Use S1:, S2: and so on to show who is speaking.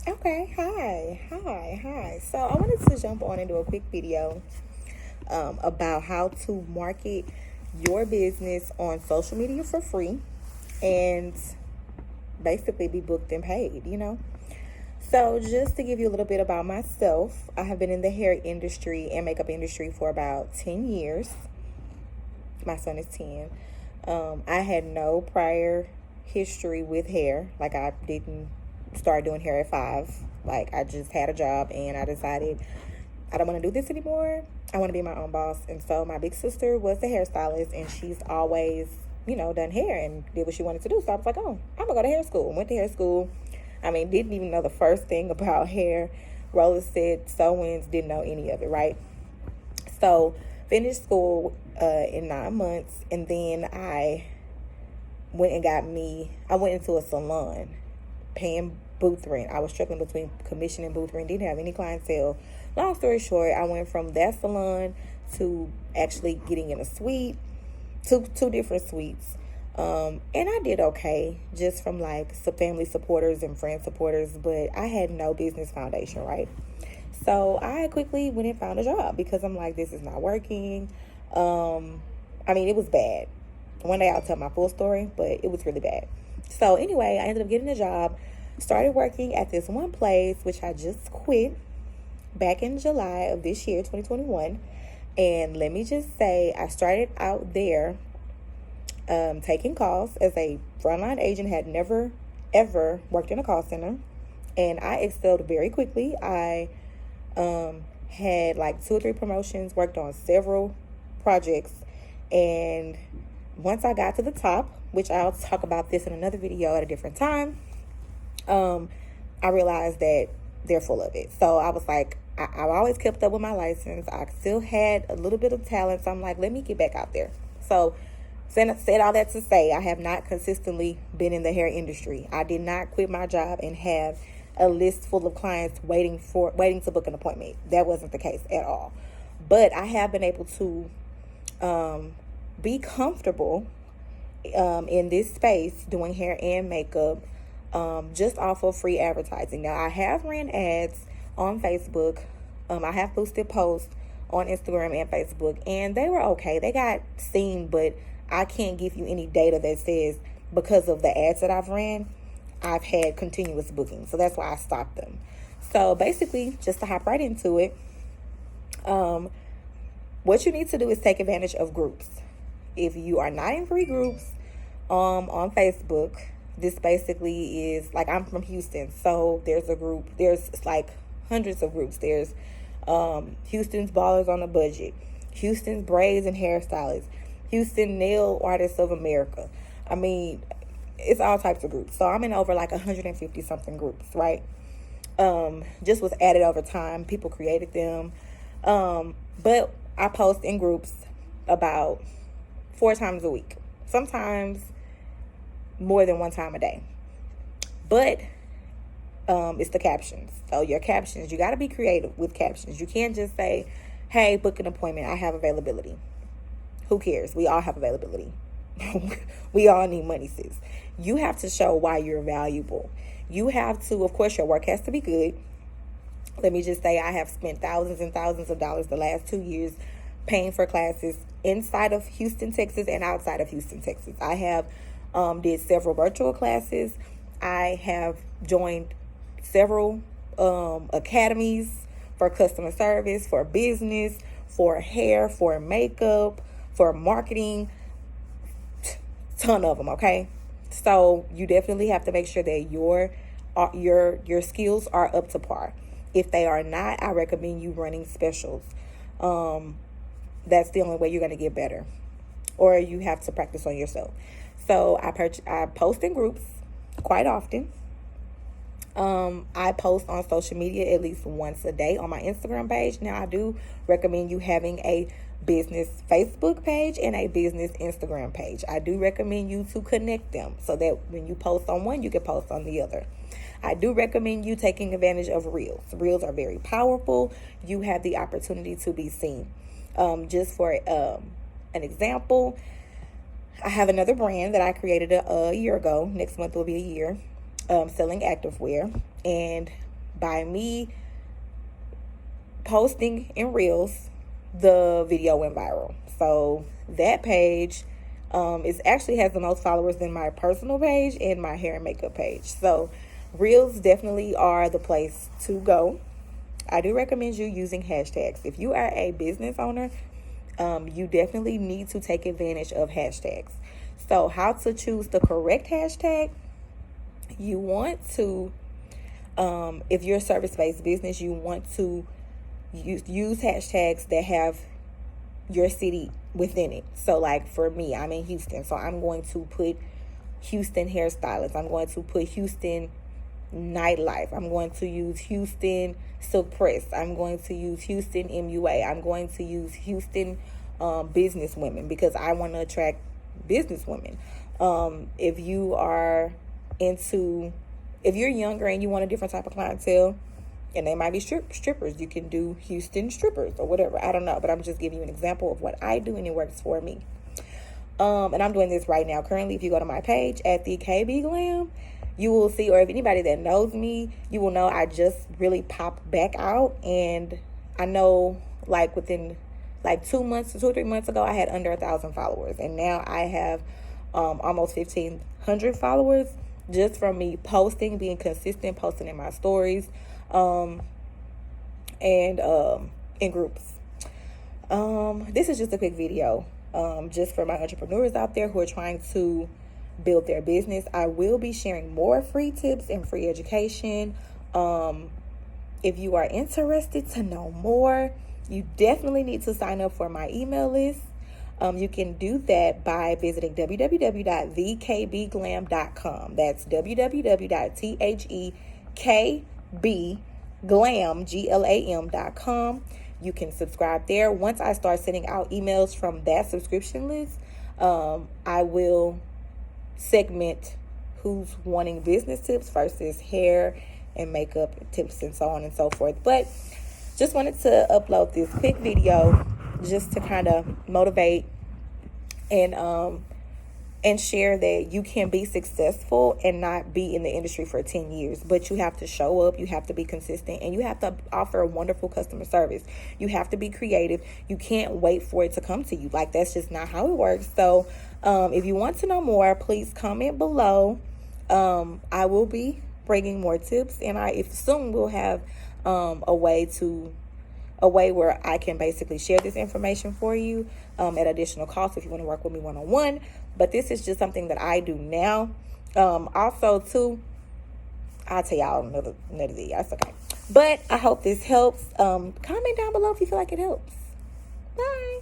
S1: Okay, hi. So I wanted to jump on and do a quick video about how to market your business on social media for free and basically be booked and paid. So just to give you a little bit about myself, I have been in the hair industry and makeup industry for about 10 years. My son is 10. I had no prior history with hair. Like, I didn't start doing hair at 5. Like, I just had a job and I decided I don't want to do this anymore. I want to be my own boss. And so my big sister was the hairstylist, and she's always, done hair and did what she wanted to do. So I was like, oh, I'm going to go to hair school. Went to hair school. Didn't even know the first thing about hair. Roller set, sew-ins, didn't know any of it, right? So finished school in 9 months, and then I went into a salon paying booth rent. I was struggling between commission and booth rent, didn't have any clientele. Long story short, I went from that salon to actually getting in a suite, two different suites. And I did okay, just from like some family supporters and friend supporters, but I had no business foundation, right? So I quickly went and found a job because I'm like, this is not working. It was bad. One day I'll tell my full story, but it was really bad. So anyway, I ended up getting a job, started working at this one place, which I just quit back in July of this year, 2021. And let me just say, I started out there taking calls as a frontline agent, had never, ever worked in a call center. And I excelled very quickly. I had like 2 or 3 promotions, worked on several projects. And once I got to the top, which I'll talk about this in another video at a different time, I realized that they're full of it. So I was like, I've always kept up with my license. I still had a little bit of talent. So I'm like, let me get back out there. So said all that to say, I have not consistently been in the hair industry. I did not quit my job and have a list full of clients waiting to book an appointment. That wasn't the case at all. But I have been able to be comfortable in this space doing hair and makeup just off of free advertising. Now, I have ran ads on Facebook. I have boosted posts on Instagram and Facebook, and they were okay. They got seen, but I can't give you any data that says because of the ads that I've ran, I've had continuous bookings. So that's why I stopped them. So basically, just to hop right into it, what you need to do is take advantage of groups. If you are not in free groups on Facebook, this basically is like, I'm from Houston, so there's a group. There's like hundreds of groups. There's Houston's Ballers on a Budget, Houston's Braids and Hairstylists, Houston Nail Artists of America. It's all types of groups. So I'm in over like 150 something groups, right? Just was added over time. People created them. But I post in groups about 4 times a week, sometimes more than 1 time a day. But it's the captions. So your captions, you got to be creative with captions. You can't just say, hey, book an appointment, I have availability. Who cares? We all have availability. We all need money, sis. You have to show why you're valuable. You have to, of course, your work has to be good. Let me just say, I have spent thousands and thousands of dollars the last 2 years paying for classes inside of Houston, Texas, and outside of Houston, Texas. I have did several virtual classes. I have joined several academies for customer service, for business, for hair, for makeup, for marketing. Ton of them, okay? So you definitely have to make sure that your skills are up to par. If they are not, I recommend you running specials. That's the only way you're going to get better. Or you have to practice on yourself. So I post in groups quite often. I post on social media at least once a day on my Instagram page. Now, I do recommend you having a business Facebook page and a business Instagram page. I do recommend you to connect them so that when you post on one, you can post on the other. I do recommend you taking advantage of Reels. Reels are very powerful. You have the opportunity to be seen. Just for an example, I have another brand that I created a year ago. Next month will be a year, selling activewear. And by me posting in Reels, the video went viral. So that page is actually has the most followers than my personal page and my hair and makeup page. So Reels definitely are the place to go. I do recommend you using hashtags. If you are a business owner, you definitely need to take advantage of hashtags. So how to choose the correct hashtag? You want to, if you're a service-based business, you want to use hashtags that have your city within it. So like for me, I'm in Houston, so I'm going to put Houston hairstylist. I'm going to put Houston nightlife. I'm going to use Houston silk press. I'm going to use Houston MUA. I'm going to use Houston business women, because I want to attract business women. If you are if you're younger and you want a different type of clientele, and they might be strippers, you can do Houston strippers or whatever. I don't know, but I'm just giving you an example of what I do, and it works for me. And I'm doing this right now. Currently, if you go to my page at the KB Glam, you will see, or if anybody that knows me, you will know I just really popped back out. And I know like within like 2 or 3 months ago, I had under 1,000 followers. And now I have almost 1,500 followers just from me posting, being consistent, posting in my stories, and in groups. This is just a quick video, just for my entrepreneurs out there who are trying to build their business. I will be sharing more free tips and free education. If you are interested to know more, you definitely need to sign up for my email list. You can do that by visiting www.thekbglam.com. That's www.thekbglam.com. You can subscribe there. Once I start sending out emails from that subscription list, I will segment who's wanting business tips versus hair and makeup tips and so on and so forth. But just wanted to upload this quick video just to kind of motivate and share that you can be successful and not be in the industry for 10 years. But you have to show up, you have to be consistent, and you have to offer a wonderful customer service. You have to be creative. You can't wait for it to come to you. Like, that's just not how it works. So if you want to know more, please comment below. I will be bringing more tips, and if soon we'll have a way where I can basically share this information for you at additional cost if you want to work with me one-on-one. But this is just something that I do now. Also, too, I'll tell y'all another day. That's okay. But I hope this helps. Comment down below if you feel like it helps. Bye.